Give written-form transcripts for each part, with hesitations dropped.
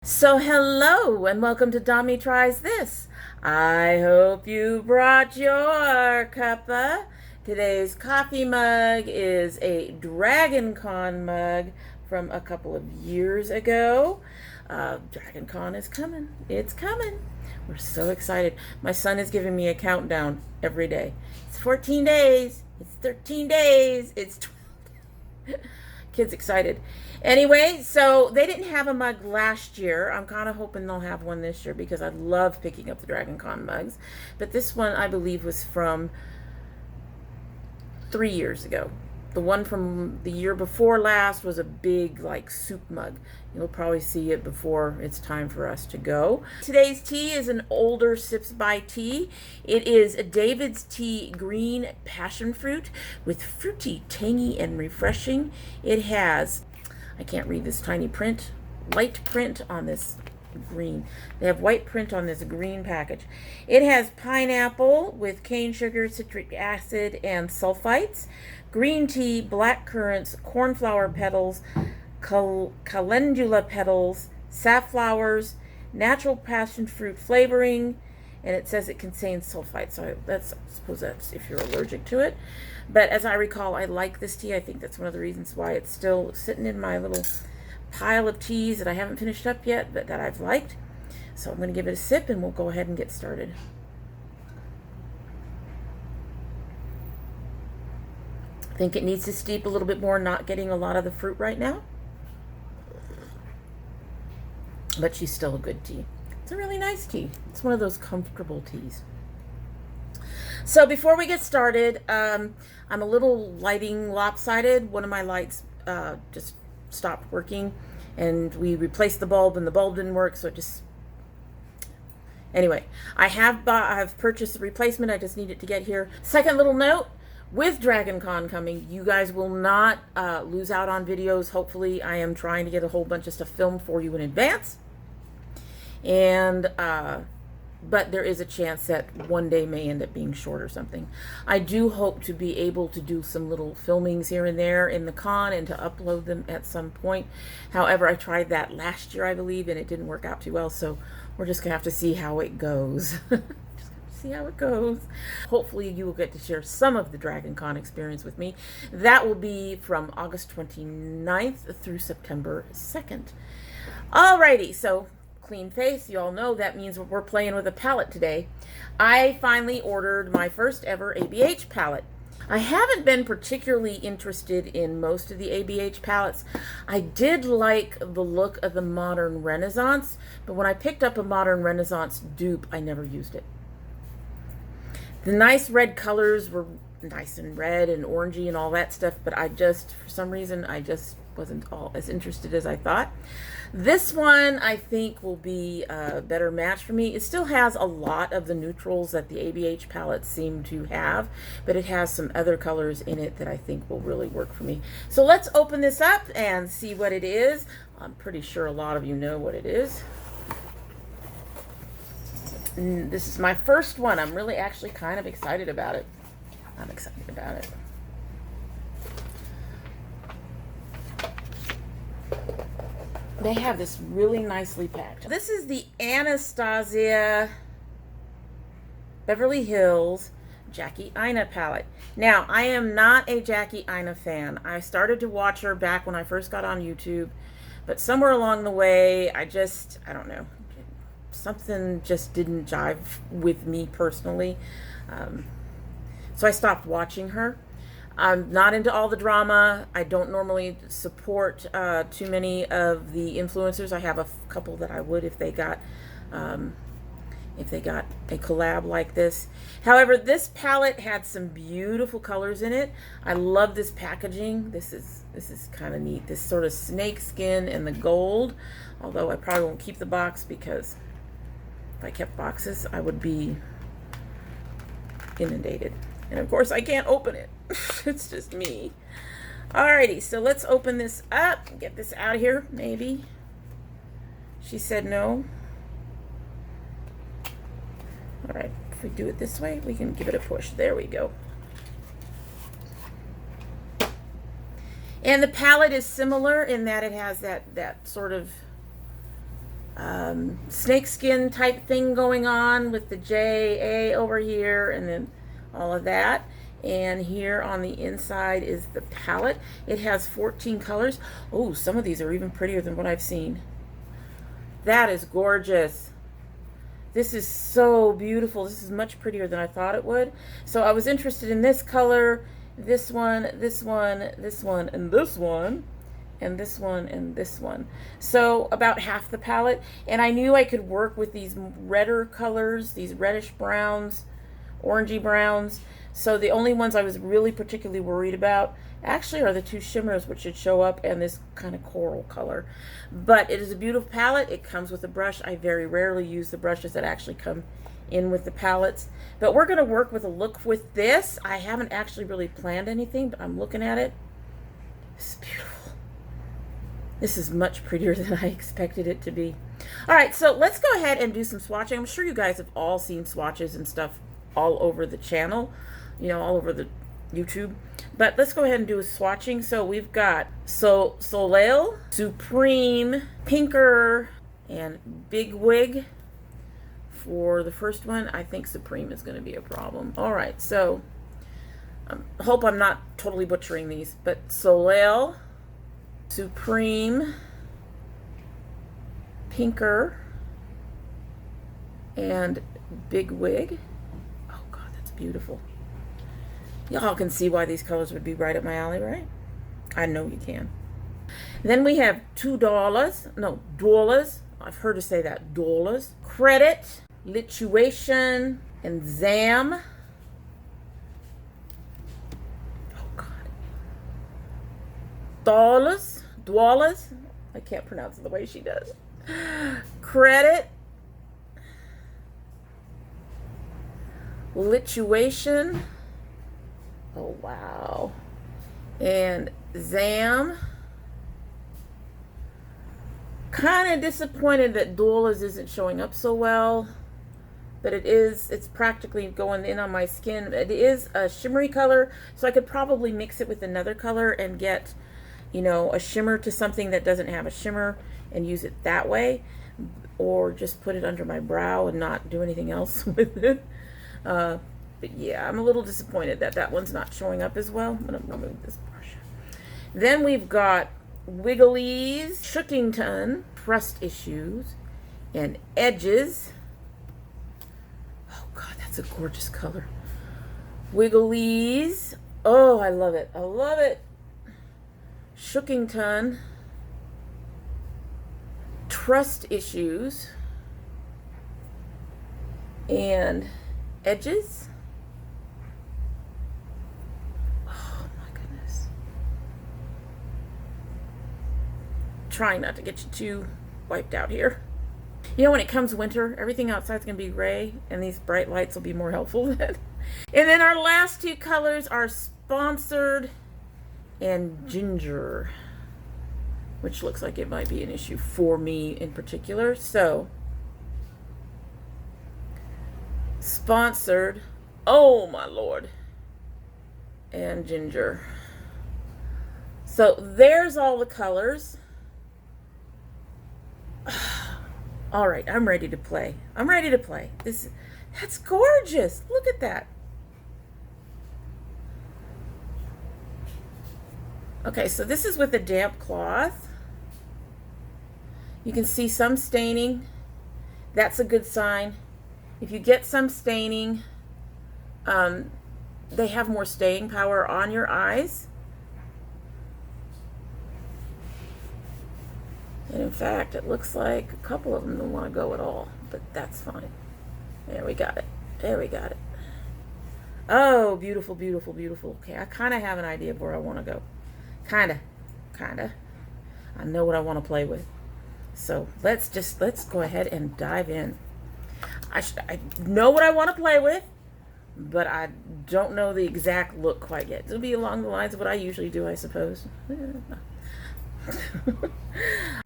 So hello and welcome to domytriesthis. I hope you brought your cuppa. Today's coffee mug is a Dragon Con mug from a couple of years ago. Dragon Con is coming. It's coming. We're so excited. My son is giving me a countdown every day. It's 14 days. It's 13 days. It's 12. Kids excited. Anyway, so they didn't have a mug last year. I'm kind of hoping they'll have one this year because I love picking up the Dragon Con mugs. But this one, I believe, was from 3 years ago. The one from the year before last was a big, like, soup mug. You'll probably see it before it's time for us to go. Today's tea is an older Sips by Tea. It is a David's Tea Green Passionfruit with fruity, tangy, and refreshing. It has, I can't read this tiny print, light print on this green. They have white print on this green package. It has pineapple with cane sugar, citric acid, and sulfites, green tea, black currants, cornflower petals, calendula petals, safflowers, natural passion fruit flavoring, and it says it contains sulfite. So I suppose that's if you're allergic to it. But as I recall, I like this tea. I think that's one of the reasons why it's still sitting in my little pile of teas that I haven't finished up yet, but that I've liked. So I'm going to give it a sip and we'll go ahead and get started. I think it needs to steep a little bit more, not getting a lot of the fruit right now. But she's still a good tea. It's a really nice tea. It's one of those comfortable teas. So before we get started, I'm a little lighting lopsided. One of my lights just stopped working and we replaced the bulb and the bulb didn't work, so it just, anyway, I've purchased a replacement. I just need it to get here. Second little note, with Dragon Con coming, you guys will not lose out on videos. Hopefully I am trying to get a whole bunch of stuff filmed for you in advance, and but there is a chance that one day may end up being short or something. I do hope to be able to do some little filmings here and there in the con and to upload them at some point. However, I tried that last year, I believe, and it didn't work out too well, so we're just gonna have to see how it goes. See how it goes. Hopefully you will get to share some of the Dragon Con experience with me. That will be from August 29th through September 2nd. Alrighty, so clean face, you all know that means we're playing with a palette today. I finally ordered my first ever ABH palette. I haven't been particularly interested in most of the ABH palettes. I did like the look of the Modern Renaissance, but when I picked up a Modern Renaissance dupe, I never used it. The nice red colors were nice and red and orangey and all that stuff, but I just, for some reason, I just wasn't all as interested as I thought. This one, I think, will be a better match for me. It still has a lot of the neutrals that the ABH palettes seem to have, but it has some other colors in it that I think will really work for me. So let's open this up and see what it is. I'm pretty sure a lot of you know what it is. This is my first one. I'm really actually kind of excited about it. I'm excited about it. They have this really nicely packed. This is the Anastasia Beverly Hills Jackie Aina palette. Now, I am not a Jackie Aina fan. I started to watch her back when I first got on YouTube, but somewhere along the way, I don't know. Something just didn't jive with me personally. So I stopped watching her. I'm not into all the drama. I don't normally support too many of the influencers. I have a couple that I would if they got a collab like this. However, this palette had some beautiful colors in it. I love this packaging. This is kind of neat. This sort of snake skin and the gold. Although I probably won't keep the box because if I kept boxes, I would be inundated. And of course, I can't open it. It's just me. Alrighty, so let's open this up and get this out of here, maybe. She said no. Alright, if we do it this way, we can give it a push. There we go. And the palette is similar in that it has that sort of snakeskin type thing going on with the JA over here and then all of that. And here on the inside is the palette. It has 14 colors. Oh, some of these are even prettier than what I've seen. That is gorgeous. This is so beautiful. This is much prettier than I thought it would. So I was interested in this color, this one, this one, this one, and this one, and this one, and this one. So about half the palette. And I knew I could work with these redder colors, these reddish browns, orangey browns. So the only ones I was really particularly worried about actually are the two shimmers, which should show up, and this kind of coral color. But it is a beautiful palette. It comes with a brush. I very rarely use the brushes that actually come in with the palettes. But we're going to work with a look with this. I haven't actually really planned anything, but I'm looking at it. This is beautiful. This is much prettier than I expected it to be. All right, so let's go ahead and do some swatching. I'm sure you guys have all seen swatches and stuff all over the channel, you know, all over the YouTube. But let's go ahead and do a swatching. So we've got Soleil, Supreme, Pinker, and Big Wig. For the first one, I think Supreme is going to be a problem. All right, so I hope I'm not totally butchering these, but Soleil, Supreme, Pinker, and Big Wig. Oh God, that's beautiful. Y'all can see why these colors would be right up my alley, right? I know you can. Then we have $2. I've heard her say that, dollars. Credit, Lituation, and Zam. Oh God. Dollars. I can't pronounce it the way she does. Credit, Lituation. Oh, wow. And Zam. Kind of disappointed that Dollars isn't showing up so well. But it's practically going in on my skin. It is a shimmery color, so I could probably mix it with another color and get, you know, a shimmer to something that doesn't have a shimmer and use it that way. Or just put it under my brow and not do anything else with it. But yeah, I'm a little disappointed that that one's not showing up as well. But I'm going to move this brush. Then we've got Wigglies, Shookington, Trust Issues, and Edges. Oh God, that's a gorgeous color. Wigglies. Oh, I love it. I love it. Shookington, Trust Issues, and Edges. Trying not to get you too wiped out here. You know, when it comes winter, everything outside's gonna be gray, and these bright lights will be more helpful then. And then our last two colors are Sponsored and Ginger, which looks like it might be an issue for me in particular. So, Sponsored, oh my Lord, and Ginger. So there's all the colors. All right, I'm ready to play. I'm ready to play. That's gorgeous. Look at that. Okay, so this is with a damp cloth. You can see some staining. That's a good sign. If you get some staining, they have more staying power on your eyes. And in fact, it looks like a couple of them don't want to go at all, but that's fine. There, we got it. There, we got it. Oh, beautiful, beautiful, beautiful. Okay, I kind of have an idea of where I want to go. Kind of. I know what I want to play with. So let's go ahead and dive in. I know what I want to play with, but I don't know the exact look quite yet. It'll be along the lines of what I usually do, I suppose.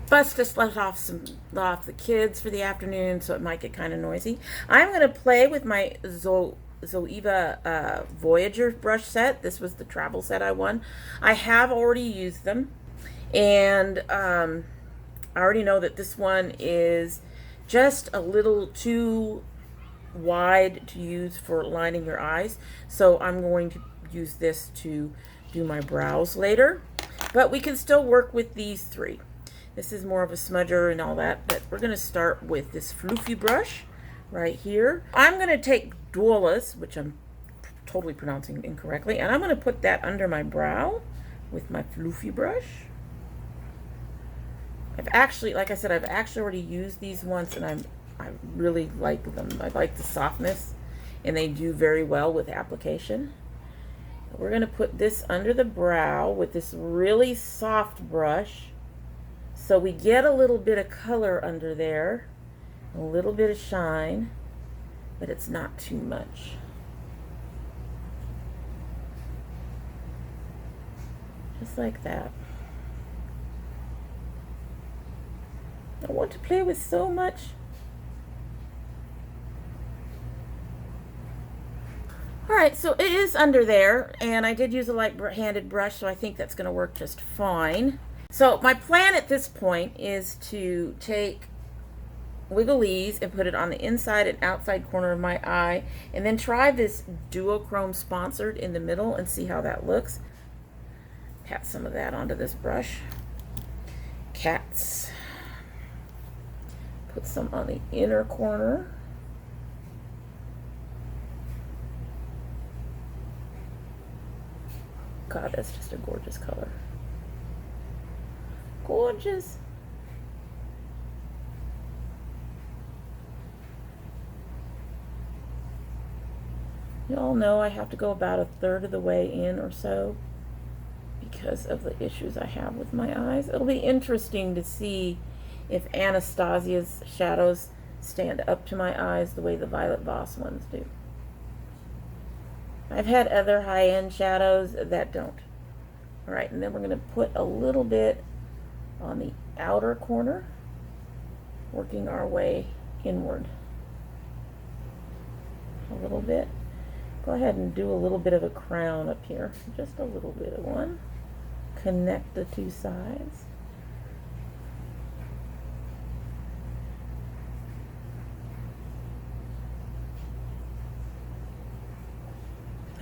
Bus just let off the kids for the afternoon, so it might get kind of noisy. I'm going to play with my Zoeva Voyager brush set. This was the travel set I won. I have already used them, and I already know that this one is just a little too wide to use for lining your eyes, so I'm going to use this to do my brows later, but we can still work with these three. This is more of a smudger and all that, but we're going to start with this floofy brush right here. I'm going to take Poreless, which I'm totally pronouncing incorrectly, and I'm going to put that under my brow with my floofy brush. I've actually, like I said, I've actually already used these once, and I really like them. I like the softness, and they do very well with application. We're going to put this under the brow with this really soft brush, so we get a little bit of color under there, a little bit of shine, but it's not too much. Just like that. I want to play with so much. Alright, so it is under there, and I did use a light-handed brush, so I think that's going to work just fine. So my plan at this point is to take Wiggleze and put it on the inside and outside corner of my eye, and then try this Duochrome Sponsored in the middle and see how that looks. Pat some of that onto this brush. Cats. Put some on the inner corner. God, that's just a gorgeous color. Gorgeous. You all know I have to go about a third of the way in or so because of the issues I have with my eyes. It'll be interesting to see if Anastasia's shadows stand up to my eyes the way the Violet Voss ones do. I've had other high-end shadows that don't. Alright, and then we're going to put a little bit on the outer corner, working our way inward. A little bit. Go ahead and do a little bit of a crown up here. Just a little bit of one. Connect the two sides.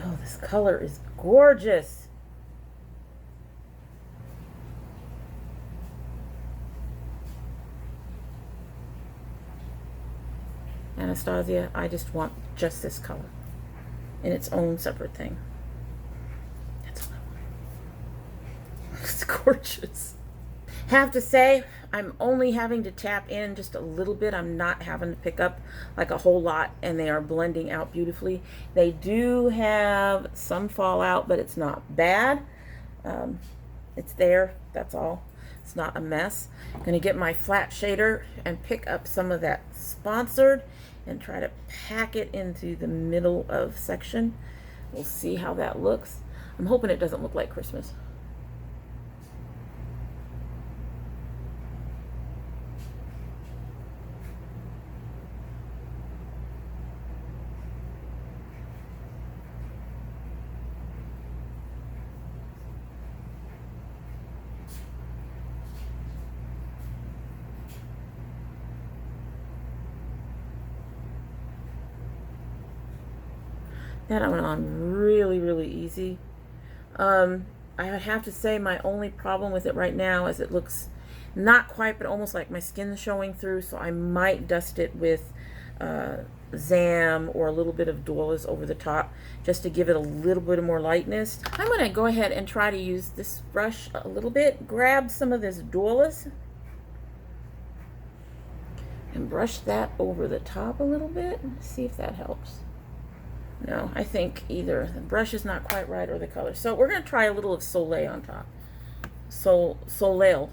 Oh, this color is gorgeous. Anastasia, I just want just this color in its own separate thing. That's what I want. It's gorgeous. Have to say, I'm only having to tap in just a little bit. I'm not having to pick up like a whole lot, and they are blending out beautifully. They do have some fallout, but it's not bad. It's there, that's all. It's not a mess. I'm going to get my flat shader and pick up some of that Sponsored and try to pack it into the middle of section. We'll see how that looks. I'm hoping it doesn't look like Christmas. That went on really, really easy. I would have to say my only problem with it right now is it looks not quite, but almost like my skin's showing through, so I might dust it with Zam or a little bit of Poreless over the top just to give it a little bit more lightness. I'm going to go ahead and try to use this brush a little bit, grab some of this Poreless and brush that over the top a little bit, see if that helps. No, I think either the brush is not quite right or the color. So we're going to try a little of Soleil on top. Soleil.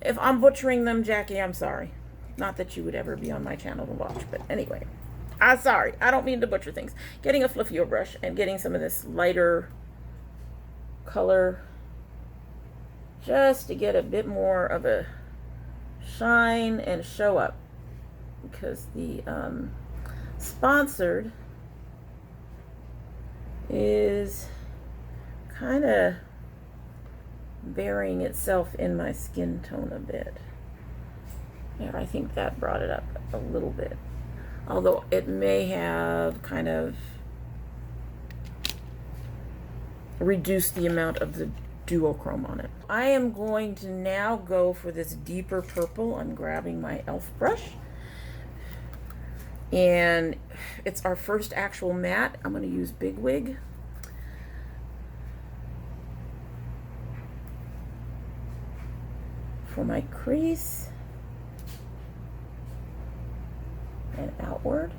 If I'm butchering them, Jackie, I'm sorry. Not that you would ever be on my channel to watch, but anyway. I'm sorry. I don't mean to butcher things. Getting a fluffier brush and getting some of this lighter color just to get a bit more of a shine and show up, because the Sponsored is kind of burying itself in my skin tone a bit. There, I think that brought it up a little bit. Although it may have kind of reduced the amount of the duochrome on it. I am going to now go for this deeper purple. I'm grabbing my e.l.f. brush. And it's our first actual matte. I'm going to use Big Wig. For my crease. And outward.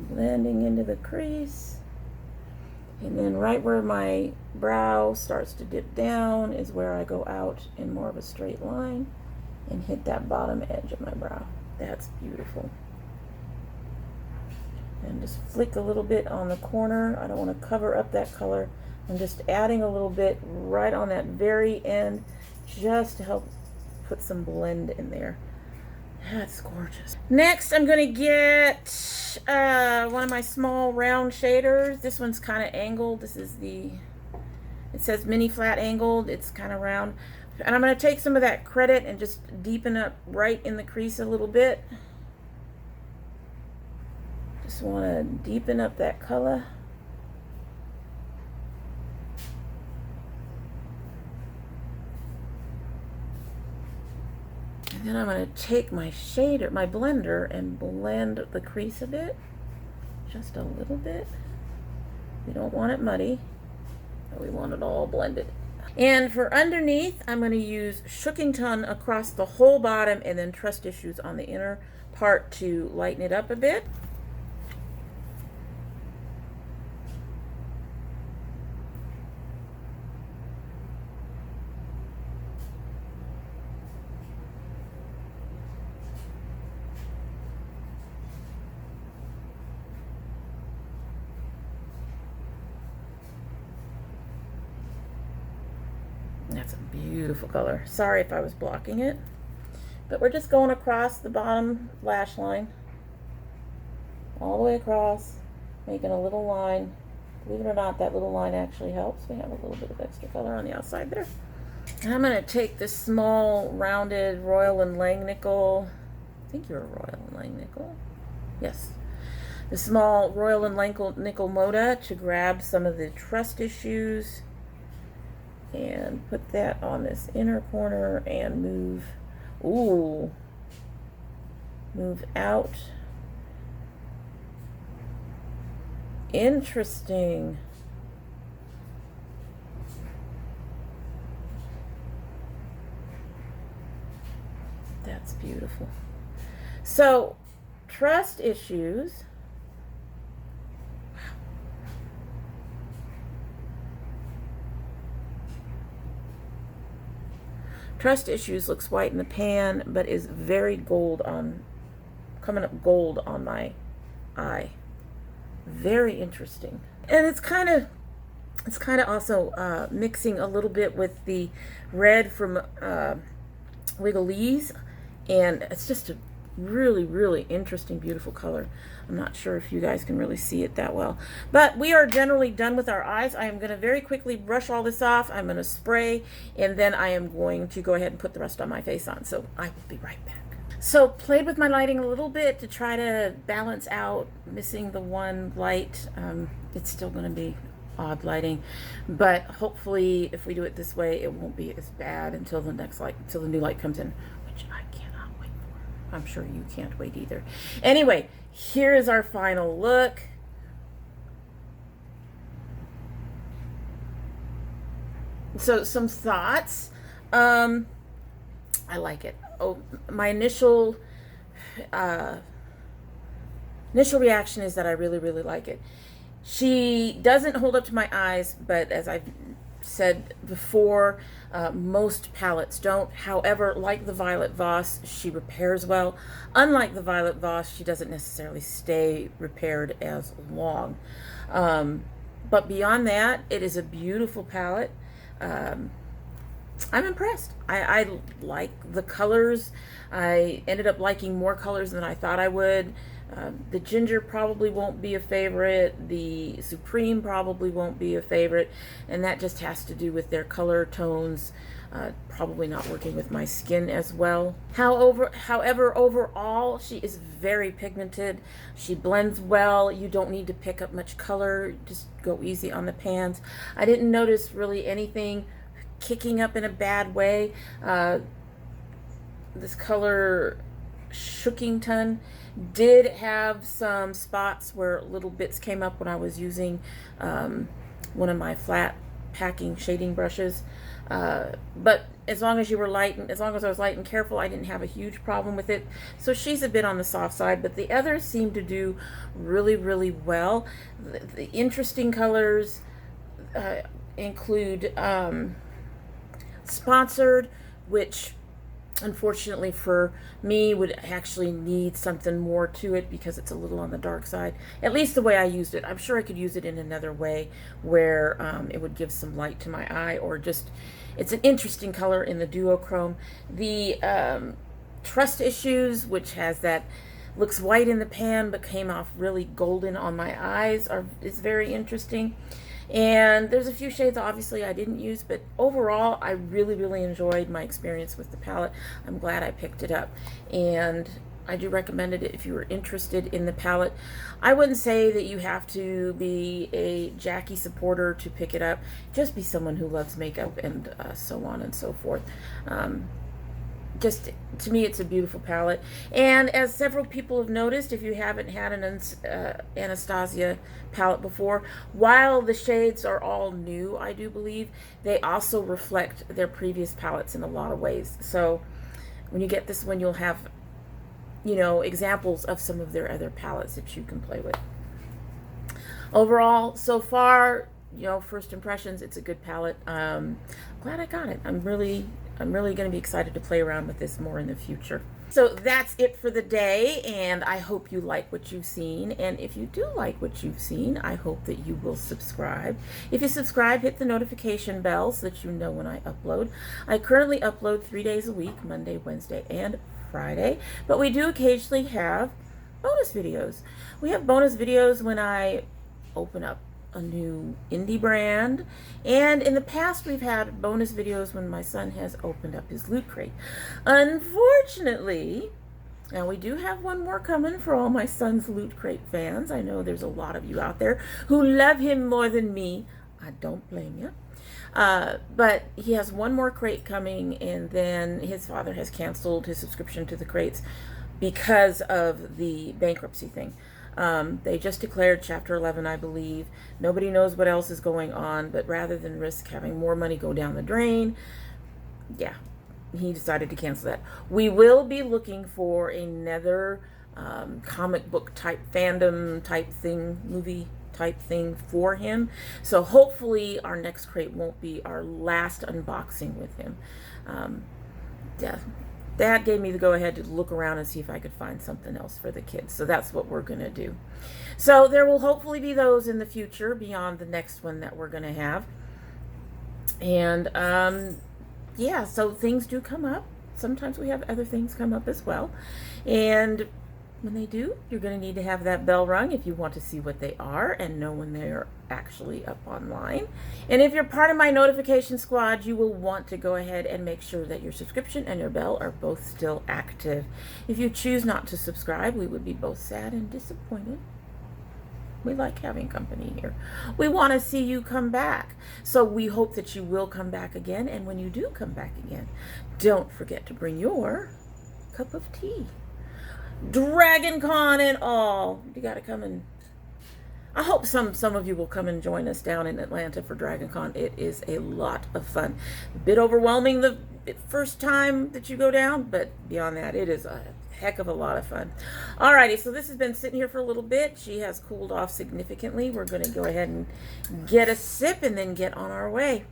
Blending into the crease, and then right where my brow starts to dip down is where I go out in more of a straight line and hit that bottom edge of my brow. That's beautiful. And just flick a little bit on the corner. I don't want to cover up that color. I'm just adding a little bit right on that very end just to help put some blend in there. That's gorgeous. Next, I'm going to get one of my small round shaders. This one's kind of angled. This is the, it says mini flat angled. It's kind of round. And I'm going to take some of that credit and just deepen up right in the crease a little bit. Just want to deepen up that color. And then I'm going to take my shader, my blender, and blend the crease a bit. Just a little bit. We don't want it muddy. We want it all blended. And for underneath, I'm going to use Shookington across the whole bottom and then Trust Issues on the inner part to lighten it up a bit. That's a beautiful color. Sorry if I was blocking it, but we're just going across the bottom lash line, all the way across, making a little line. Believe it or not, that little line actually helps. We have a little bit of extra color on the outside there. And I'm going to take this small rounded Royal and Langnickel. I think you're a Royal and Langnickel. Yes. The small Royal and Langnickel Moda to grab some of the Trust Issues and put that on this inner corner and move, move out. Interesting. That's beautiful. So, Trust Issues. Trust Issues looks white in the pan, but is very gold on, coming up gold on my eye. Very interesting. And it's kind of also mixing a little bit with the red from Wigglese, and it's just a really, really interesting, beautiful color. I'm not sure if you guys can really see it that well, but we are generally done with our eyes. I am going to very quickly brush all this off. I'm going to spray, and then I am going to go ahead and put the rest on my face on. So I will be right back. So played with my lighting a little bit to try to balance out missing the one light. It's still going to be odd lighting, but hopefully if we do it this way, it won't be as bad until the next light, until the new light comes in, which I cannot wait for. I'm sure you can't wait either. Anyway, here is our final look. So some thoughts. I like it. Oh, my initial reaction is that I really, really like it. She doesn't hold up to my eyes, but as I've said before, most palettes don't. However, like the Violet Voss, she repairs well. Unlike the Violet Voss, she doesn't necessarily stay repaired as long. But beyond that, it is a beautiful palette. I'm impressed. I like the colors. I ended up liking more colors than I thought I would. The ginger probably won't be a favorite. The supreme probably won't be a favorite. And that just has to do with their color tones probably not working with my skin as well. However, overall, she is very pigmented. She blends well. You don't need to pick up much color. Just go easy on the pans. I didn't notice really anything kicking up in a bad way. This color Shookington did have some spots where little bits came up when I was using one of my flat packing shading brushes. But as long as I was light and careful, I didn't have a huge problem with it. So she's a bit on the soft side, but the others seem to do really, really well. The interesting colors include Sponsored, which unfortunately for me would actually need something more to it because it's a little on the dark side, at least the way I used it. I'm sure I could use it in another way where it would give some light to my eye, or just, it's an interesting color in the duochrome. The Trust Issues, which has that, looks white in the pan but came off really golden on my eyes, is very interesting. And there's a few shades obviously I didn't use, but overall I really, really enjoyed my experience with the palette. I'm glad I picked it up, and I do recommend it if you were interested in the palette. I wouldn't say that you have to be a Jackie supporter to pick it up. Just be someone who loves makeup and so on and so forth. Just, to me, it's a beautiful palette. And as several people have noticed, if you haven't had an Anastasia palette before, while the shades are all new, I do believe, they also reflect their previous palettes in a lot of ways. So when you get this one, you'll have, you know, examples of some of their other palettes that you can play with. Overall, so far, you know, first impressions, it's a good palette. Glad I got it. I'm really going to be excited to play around with this more in the future. So that's it for the day, and I hope you like what you've seen. And if you do like what you've seen, I hope that you will subscribe. If you subscribe, hit the notification bell so that you know when I upload. I currently upload 3 days a week, Monday, Wednesday, and Friday, but we do occasionally have bonus videos. We have bonus videos when I open up a new indie brand, and in the past we've had bonus videos when my son has opened up his Loot Crate. Unfortunately, now we do have one more coming for all my son's Loot Crate fans. I know there's a lot of you out there who love him more than me. I don't blame you. But he has one more crate coming, and then his father has canceled his subscription to the crates because of the bankruptcy thing. They just declared Chapter 11, I believe. Nobody knows what else is going on, but rather than risk having more money go down the drain, yeah, he decided to cancel that. We will be looking for another comic book type fandom type thing, movie type thing for him. So hopefully our next crate won't be our last unboxing with him. Yeah. Dad gave me the go-ahead to look around and see if I could find something else for the kids. So that's what we're going to do. So there will hopefully be those in the future beyond the next one that we're going to have. And yeah, so things do come up. Sometimes we have other things come up as well. And when they do, you're going to need to have that bell rung if you want to see what they are and know when they're actually up online. And if you're part of my notification squad, you will want to go ahead and make sure that your subscription and your bell are both still active. If you choose not to subscribe, we would be both sad and disappointed. We like having company here. We want to see you come back. So we hope that you will come back again. And when you do come back again, don't forget to bring your cup of tea. Dragon Con and all. You got to come and I hope some of you will come and join us down in Atlanta for Dragon Con. It is a lot of fun. A bit overwhelming the first time that you go down, but beyond that, it is a heck of a lot of fun. Alrighty, so this has been sitting here for a little bit. She has cooled off significantly. We're going to go ahead and get a sip and then get on our way.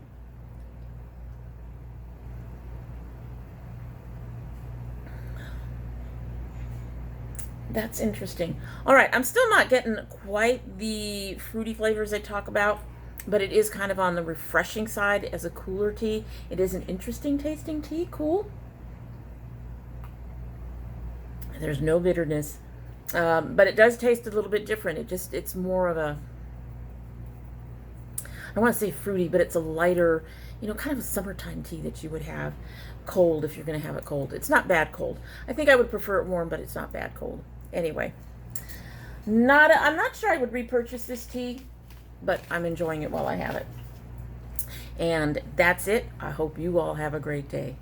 That's interesting. All right, I'm still not getting quite the fruity flavors they talk about but it is kind of on the refreshing side as a cooler tea. It is an interesting tasting tea, cool. There's no bitterness, but it does taste a little bit different. It's more of a, I don't want to say fruity, but it's a lighter, you know, kind of a summertime tea that you would have cold if you're going to have it cold. It's not bad cold. I think I would prefer it warm, but it's not bad cold. Anyway, I'm not sure I would repurchase this tea, but I'm enjoying it while I have it. And that's it. I hope you all have a great day.